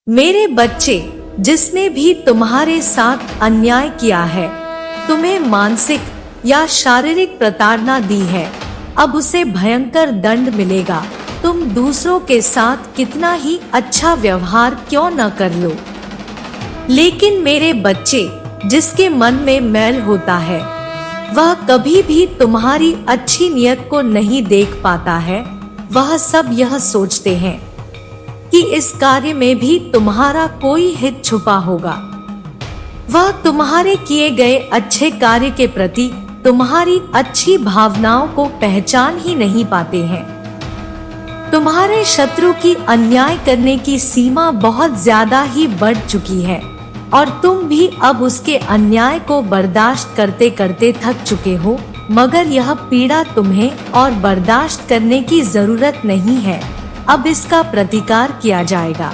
मेरे बच्चे, जिसने भी तुम्हारे साथ अन्याय किया है, तुम्हें मानसिक या शारीरिक प्रताड़ना दी है, अब उसे भयंकर दंड मिलेगा। तुम दूसरों के साथ कितना ही अच्छा व्यवहार क्यों न कर लो, लेकिन मेरे बच्चे, जिसके मन में मैल होता है, वह कभी भी तुम्हारी अच्छी नियत को नहीं देख पाता है। वह सब यह सोचते हैं कि इस कार्य में भी तुम्हारा कोई हित छुपा होगा। वह तुम्हारे किए गए अच्छे कार्य के प्रति तुम्हारी अच्छी भावनाओं को पहचान ही नहीं पाते हैं। तुम्हारे शत्रु की अन्याय करने की सीमा बहुत ज्यादा ही बढ़ चुकी है और तुम भी अब उसके अन्याय को बर्दाश्त करते करते थक चुके हो। मगर यह पीड़ा तुम्हें और बर्दाश्त करने की जरूरत नहीं है, अब इसका प्रतिकार किया जाएगा।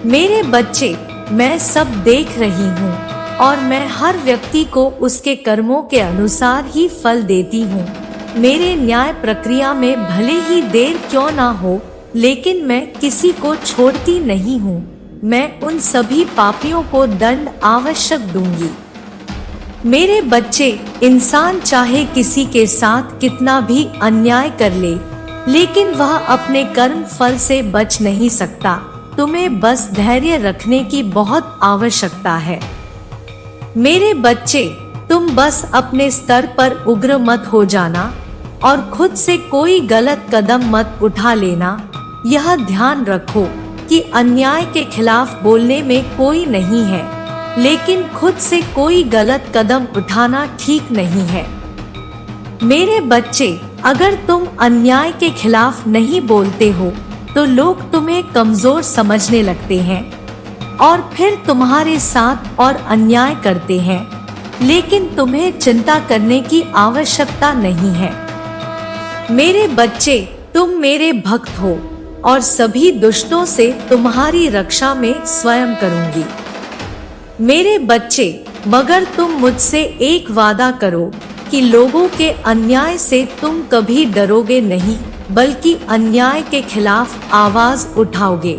मेरे बच्चे, मैं सब देख रही हूँ और मैं हर व्यक्ति को उसके कर्मों के अनुसार ही फल देती हूँ। मेरे न्याय प्रक्रिया में भले ही देर क्यों ना हो, लेकिन मैं किसी को छोड़ती नहीं हूँ। मैं उन सभी पापियों को दंड आवश्यक दूंगी। मेरे बच्चे, इंसान चाहे किसी के साथ कितना भी अन्याय कर ले, लेकिन वह अपने कर्म फल से बच नहीं सकता। तुम्हें बस धैर्य रखने की बहुत आवश्यकता है। मेरे बच्चे, तुम बस अपने स्तर पर उग्र मत हो जाना और खुद से कोई गलत कदम मत उठा लेना। यह ध्यान रखो कि अन्याय के खिलाफ बोलने में कोई नहीं है, लेकिन खुद से कोई गलत कदम उठाना ठीक नहीं है। मेरे बच्चे, अगर तुम अन्याय के खिलाफ नहीं बोलते हो तो लोग तुम्हें कमजोर समझने लगते हैं और फिर तुम्हारे साथ और अन्याय करते हैं। लेकिन तुम्हें चिंता करने की आवश्यकता नहीं है। मेरे बच्चे, तुम मेरे भक्त हो और सभी दुष्टों से तुम्हारी रक्षा में स्वयं करूंगी। मेरे बच्चे, मगर तुम मुझसे एक वादा करो कि लोगों के अन्याय से तुम कभी डरोगे नहीं, बल्कि अन्याय के खिलाफ आवाज उठाओगे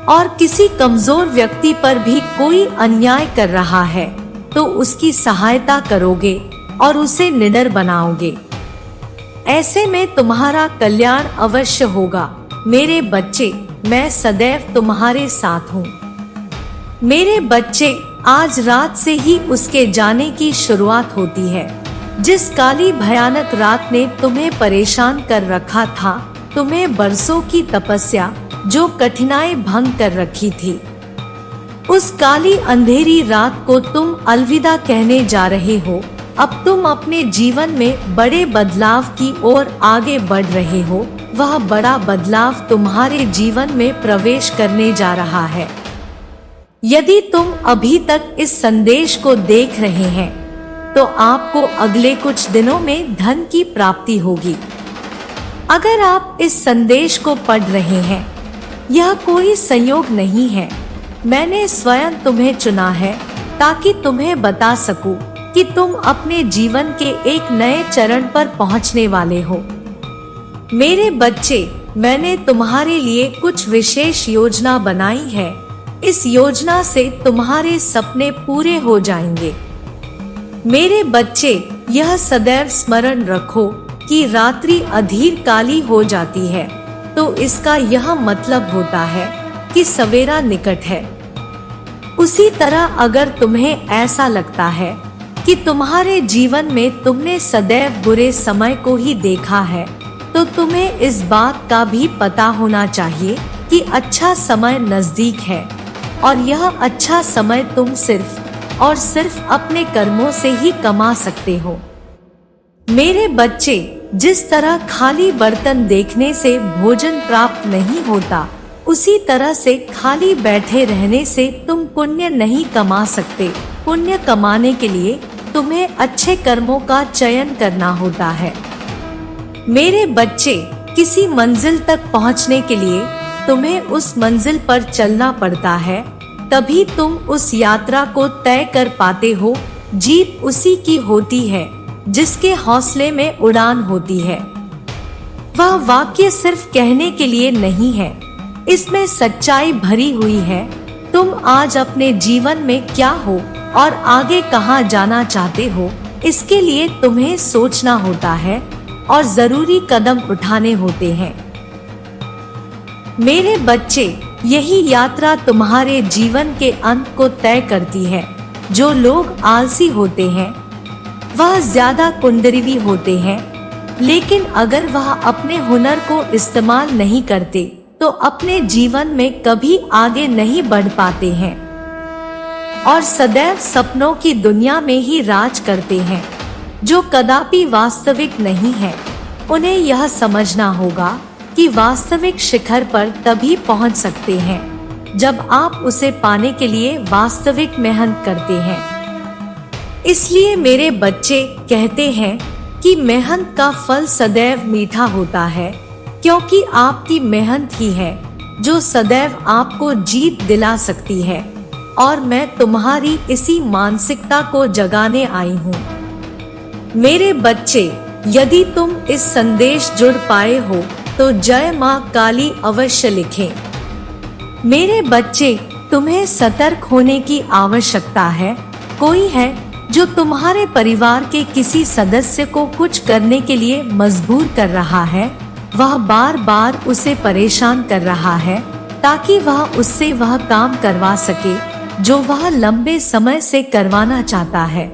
और किसी कमजोर व्यक्ति पर भी कोई अन्याय कर रहा है तो उसकी सहायता करोगे और उसे निडर बनाओगे। ऐसे में तुम्हारा कल्याण अवश्य होगा। मेरे बच्चे, मैं सदैव तुम्हारे साथ हूँ। मेरे बच्चे, आज रात से ही उसके जाने की शुरुआत होती है। जिस काली भयानक रात ने तुम्हें परेशान कर रखा था, तुम्हें बरसों की तपस्या जो कठिनाई भंग कर रखी थी, उस काली अंधेरी रात को तुम अलविदा कहने जा रहे हो। अब तुम अपने जीवन में बड़े बदलाव की ओर आगे बढ़ रहे हो। वह बड़ा बदलाव तुम्हारे जीवन में प्रवेश करने जा रहा है। यदि तुम अभी तक इस संदेश को देख रहे हैं तो आपको अगले कुछ दिनों में धन की प्राप्ति होगी। अगर आप इस संदेश को पढ़ रहे हैं, यह कोई संयोग नहीं है। मैंने स्वयं तुम्हें चुना है ताकि तुम्हें बता सकूं कि तुम अपने जीवन के एक नए चरण पर पहुंचने वाले हो। मेरे बच्चे, मैंने तुम्हारे लिए कुछ विशेष योजना बनाई है। इस योजना से तुम्हारे सपने पूरे हो जाएंगे। मेरे बच्चे, यह सदैव स्मरण रखो कि रात्रि अधीर काली हो जाती है तो इसका यह मतलब होता है कि सवेरा निकट है। उसी तरह अगर तुम्हें ऐसा लगता है कि तुम्हारे जीवन में तुमने सदैव बुरे समय को ही देखा है, तो तुम्हें इस बात का भी पता होना चाहिए कि अच्छा समय नजदीक है और यह अच्छा समय तुम सिर्फ और सिर्फ अपने कर्मों से ही कमा सकते हो। मेरे बच्चे, जिस तरह खाली बर्तन देखने से भोजन प्राप्त नहीं होता, उसी तरह से खाली बैठे रहने से तुम पुण्य नहीं कमा सकते। पुण्य कमाने के लिए तुम्हें अच्छे कर्मों का चयन करना होता है। मेरे बच्चे, किसी मंजिल तक पहुंचने के लिए तुम्हें उस मंजिल पर चलना पड़ता है, तभी तुम उस यात्रा को तय कर पाते हो। जीत उसी की होती है जिसके हौसले में उड़ान होती है। वह वाक्य सिर्फ कहने के लिए नहीं है, इसमें सच्चाई भरी हुई है। तुम आज अपने जीवन में क्या हो और आगे कहां जाना चाहते हो, इसके लिए तुम्हें सोचना होता है और जरूरी कदम उठाने होते हैं। मेरे बच्चे, यही यात्रा तुम्हारे जीवन के अंत को तय करती है। जो लोग आलसी होते हैं वह ज्यादा कुंदरीवी होते हैं, लेकिन अगर वह अपने हुनर को इस्तेमाल नहीं करते तो अपने जीवन में कभी आगे नहीं बढ़ पाते हैं और सदैव सपनों की दुनिया में ही राज करते हैं, जो कदापि वास्तविक नहीं है। उन्हें यह समझना होगा कि वास्तविक शिखर पर तभी पहुंच सकते हैं जब आप उसे पाने के लिए वास्तविक मेहनत करते हैं। इसलिए मेरे बच्चे कहते हैं कि मेहनत का फल सदैव मीठा होता है, क्योंकि आपकी मेहनत ही है जो सदैव आपको जीत दिला सकती है। और मैं तुम्हारी इसी मानसिकता को जगाने आई हूँ। मेरे बच्चे, यदि तुम इस संदेश जुड़ पाए हो तो जय मां काली अवश्य लिखें। मेरे बच्चे, तुम्हें सतर्क होने की आवश्यकता है। कोई है जो तुम्हारे परिवार के किसी सदस्य को कुछ करने के लिए मजबूर कर रहा है। वह बार बार उसे परेशान कर रहा है ताकि वह उससे वह काम करवा सके जो वह लंबे समय से करवाना चाहता है,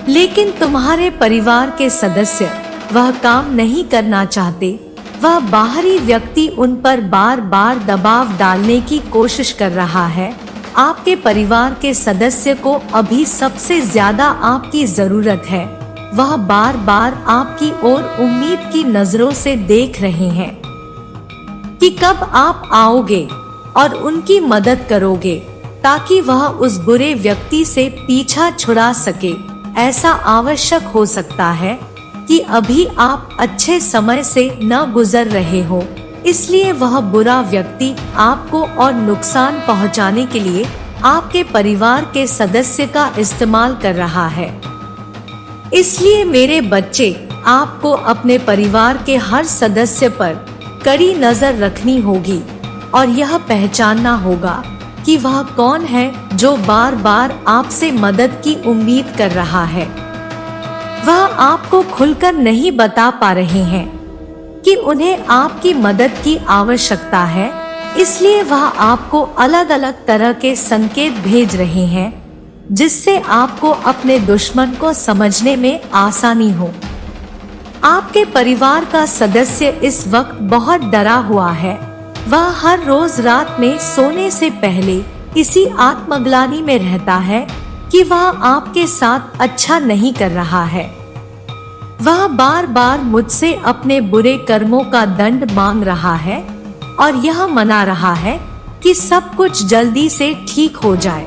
लेकिन तुम्हारे परिवार के सदस्य वह काम नहीं करना चाहते। वह बाहरी व्यक्ति उन पर बार बार दबाव डालने की कोशिश कर रहा है। आपके परिवार के सदस्य को अभी सबसे ज्यादा आपकी जरूरत है। वह बार बार आपकी ओर उम्मीद की नजरों से देख रहे हैं कि कब आप आओगे और उनकी मदद करोगे ताकि वह उस बुरे व्यक्ति से पीछा छुड़ा सके। ऐसा आवश्यक हो सकता है कि अभी आप अच्छे समय से न गुजर रहे हो, इसलिए वह बुरा व्यक्ति आपको और नुकसान पहुंचाने के लिए आपके परिवार के सदस्य का इस्तेमाल कर रहा है। इसलिए मेरे बच्चे, आपको अपने परिवार के हर सदस्य पर कड़ी नजर रखनी होगी और यह पहचानना होगा कि वह कौन है जो बार बार आपसे मदद की उम्मीद कर रहा है। वह आपको खुलकर नहीं बता पा रहे हैं कि उन्हें आपकी मदद की आवश्यकता है, इसलिए वह आपको अलग अलग तरह के संकेत भेज रहे हैं जिससे आपको अपने दुश्मन को समझने में आसानी हो। आपके परिवार का सदस्य इस वक्त बहुत डरा हुआ है। वह हर रोज रात में सोने से पहले इसी आत्मग्लानि में रहता है कि वह आपके साथ अच्छा नहीं कर रहा है। वह बार बार मुझसे अपने बुरे कर्मों का दंड मांग रहा है और यह मना रहा है कि सब कुछ जल्दी से ठीक हो जाए।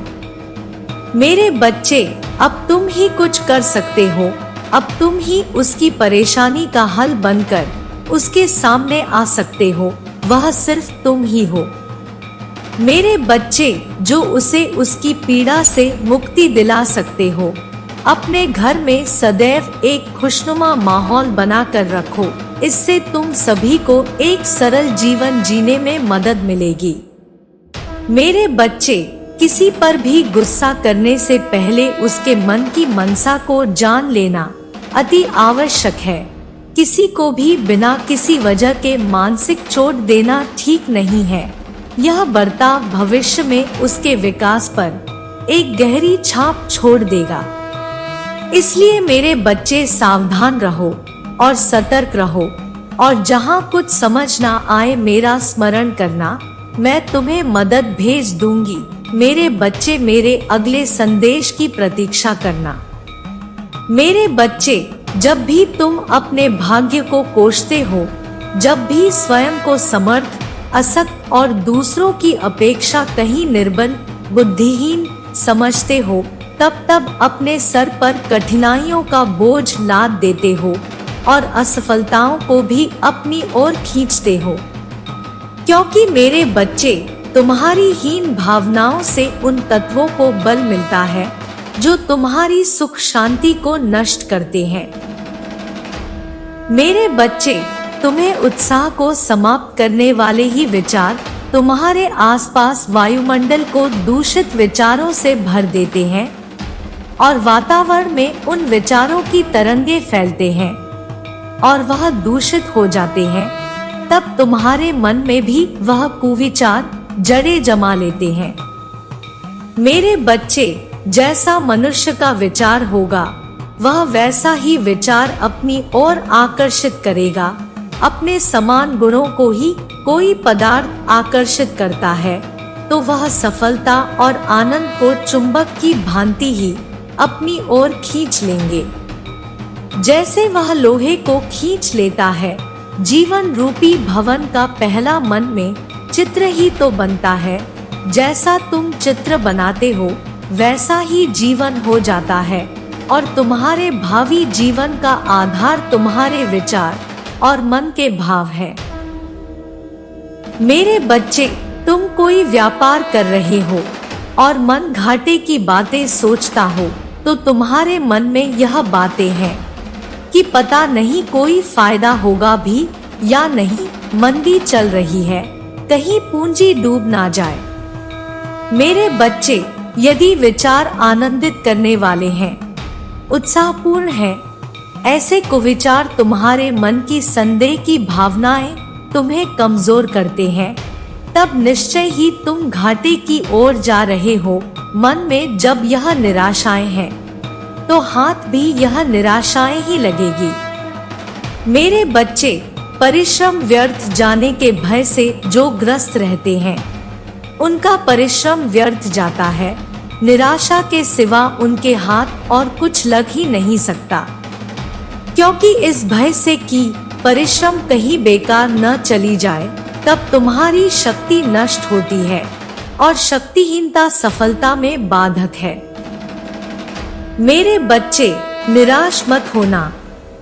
मेरे बच्चे, अब तुम ही कुछ कर सकते हो। अब तुम ही उसकी परेशानी का हल बनकर उसके सामने आ सकते हो। वह सिर्फ तुम ही हो। मेरे बच्चे, जो उसे उसकी पीड़ा से मुक्ति दिला सकते हो। अपने घर में सदैव एक खुशनुमा माहौल बनाकर रखो। इससे तुम सभी को एक सरल जीवन जीने में मदद मिलेगी। मेरे बच्चे, किसी पर भी गुस्सा करने से पहले उसके मन की मनसा को जान लेना अति आवश्यक है। किसी को भी बिना किसी वजह के मानसिक चोट देना ठीक नहीं है। यह बर्ताव भविष्य में उसके विकास पर एक गहरी छाप छोड़ देगा। इसलिए मेरे बच्चे, सावधान रहो और सतर्क रहो और जहाँ कुछ समझ ना आए मेरा स्मरण करना। मैं तुम्हें मदद भेज दूंगी। मेरे बच्चे, मेरे अगले संदेश की प्रतीक्षा करना। मेरे बच्चे, जब भी तुम अपने भाग्य को कोसते हो, जब भी स्वयं को समर्थ, असक्त और दूसरों की अपेक्षा कहीं निर्बल, बुद्धिहीन समझते हो, तब अपने सर पर कठिनाइयों का बोझ लाद देते हो और असफलताओं को भी अपनी ओर खींचते हो। क्योंकि मेरे बच्चे, तुम्हारी हीन भावनाओं से उन तत्वों को बल मिलता है जो तुम्हारी सुख शांति को नष्ट करते हैं। मेरे बच्चे, तुम्हें उत्साह को समाप्त करने वाले ही विचार तुम्हारे आसपास वायुमंडल को दूषित विचारों से भर देते हैं और वातावरण में उन विचारों की तरंगे फैलते हैं और वह दूषित हो जाते हैं, तब तुम्हारे मन में भी वह कुविचार जड़ें जमा लेते हैं। मेरे बच्चे, जैसा मनुष्य का विचार होगा वह वैसा ही विचार अपनी ओर आकर्षित करेगा। अपने समान गुणों को ही कोई पदार्थ आकर्षित करता है तो वह सफलता और आनंद को चुंबक की भांति ही अपनी ओर खींच लेंगे। जैसे वह लोहे को खींच लेता है, जीवन रूपी भवन का पहला मन में चित्र ही तो बनता है। जैसा तुम चित्र बनाते हो वैसा ही जीवन हो जाता है और तुम्हारे भावी जीवन का आधार तुम्हारे विचार और मन के भाव है। मेरे बच्चे, तुम कोई व्यापार कर रहे हो और मन घाटे की बातें सोचता हो तो तुम्हारे मन में यह बातें हैं कि पता नहीं कोई फायदा होगा भी या नहीं, मंदी चल रही है, कहीं पूंजी डूब ना जाए। मेरे बच्चे, यदि विचार आनंदित करने वाले हैं, उत्साहपूर्ण हैं, ऐसे कुविचार तुम्हारे मन की संदेह की भावनाएं तुम्हें कमजोर करते हैं, तब निश्चय ही तुम घाटे की ओर जा रहे हो। मन में जब यह निराशाएं हैं तो हाथ भी यह निराशाएं ही लगेगी। मेरे बच्चे, परिश्रम व्यर्थ जाने के भय से जो ग्रस्त रहते हैं उनका परिश्रम व्यर्थ जाता है। निराशा के सिवा उनके हाथ और कुछ लग ही नहीं सकता, क्योंकि इस भय से कि परिश्रम कहीं बेकार न चली जाए, तब तुम्हारी शक्ति नष्ट होती है और शक्तिहीनता सफलता में बाधक है। मेरे बच्चे, निराश मत होना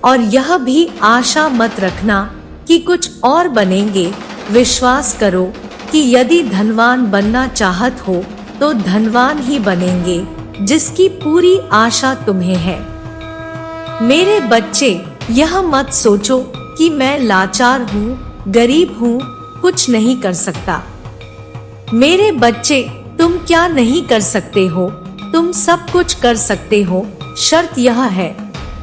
और यह भी आशा मत रखना कि कुछ और बनेंगे। विश्वास करो कि यदि धनवान बनना चाहत हो तो धनवान ही बनेंगे, जिसकी पूरी आशा तुम्हें है। मेरे बच्चे, यह मत सोचो कि मैं लाचार हूँ, गरीब हूँ, कुछ नहीं कर सकता। मेरे बच्चे, तुम क्या नहीं कर सकते हो? तुम सब कुछ कर सकते हो। शर्त यह है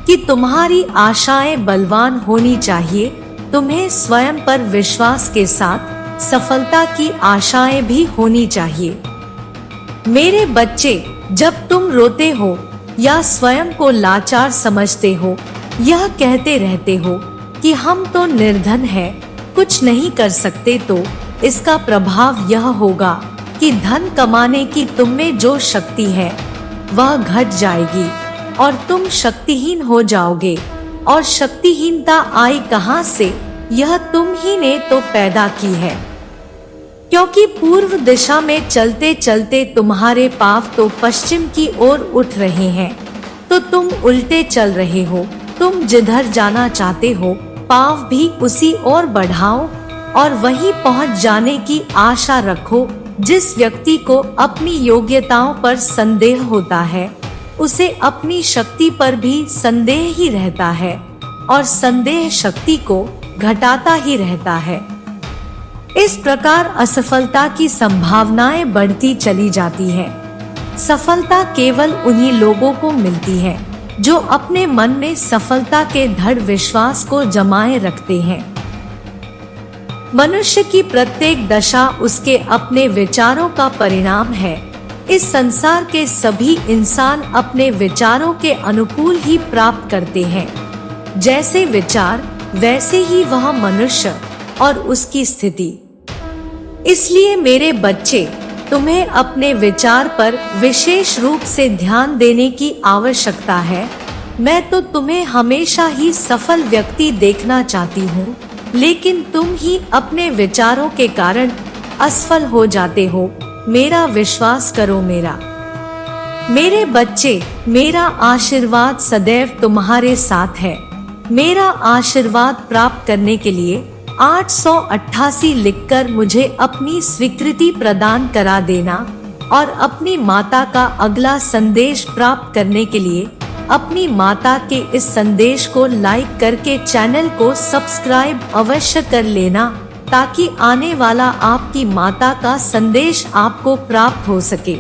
कि तुम्हारी आशाएं बलवान होनी चाहिए। तुम्हें स्वयं पर विश्वास के साथ सफलता की आशाएं भी होनी चाहिए। मेरे बच्चे, जब तुम रोते हो या स्वयं को लाचार समझते हो, यह कहते रहते हो कि हम तो निर्धन हैं, कुछ नहीं कर सकते, तो इसका प्रभाव यह होगा कि धन कमाने की तुम में जो शक्ति है वह घट जाएगी और तुम शक्तिहीन हो जाओगे। और शक्तिहीनता आई कहां से? यह तुम ही ने तो पैदा की है, क्योंकि पूर्व दिशा में चलते चलते तुम्हारे पांव तो पश्चिम की ओर उठ रहे हैं, तो तुम उल्टे चल रहे हो। तुम जिधर जाना चाहते हो पांव भी उसी ओर बढ़ाओ और वहीं पहुंच जाने की आशा रखो। जिस व्यक्ति को अपनी योग्यताओं पर संदेह होता है उसे अपनी शक्ति पर भी संदेह ही रहता है और संदेह शक्ति को घटाता ही रहता है। इस प्रकार असफलता की संभावनाएं बढ़ती चली जाती है। सफलता केवल उन्हीं लोगों को मिलती है जो अपने मन में सफलता के दृढ़ विश्वास को जमाए रखते हैं। मनुष्य की प्रत्येक दशा उसके अपने विचारों का परिणाम है। इस संसार के सभी इंसान अपने विचारों के अनुकूल ही प्राप्त करते हैं। जैसे विचार वैसे ही वह मनुष्य और उसकी स्थिति। इसलिए मेरे बच्चे, तुम्हें अपने विचार पर विशेष रूप से ध्यान देने की आवश्यकता है। मैं तो तुम्हें हमेशा ही सफल व्यक्ति देखना चाहती हूँ, लेकिन तुम ही अपने विचारों के कारण असफल हो जाते हो। मेरा विश्वास करो। मेरे बच्चे, मेरा आशीर्वाद सदैव तुम्हारे साथ है। मेरा आशीर्वाद प्राप्त करने के लिए 888 लिखकर मुझे अपनी स्वीकृति प्रदान करा देना और अपनी माता का अगला संदेश प्राप्त करने के लिए अपनी माता के इस संदेश को लाइक करके चैनल को सब्सक्राइब अवश्य कर लेना, ताकि आने वाला आपकी माता का संदेश आपको प्राप्त हो सके।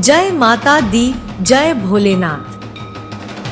जय माता दी, जय भोलेनाथ।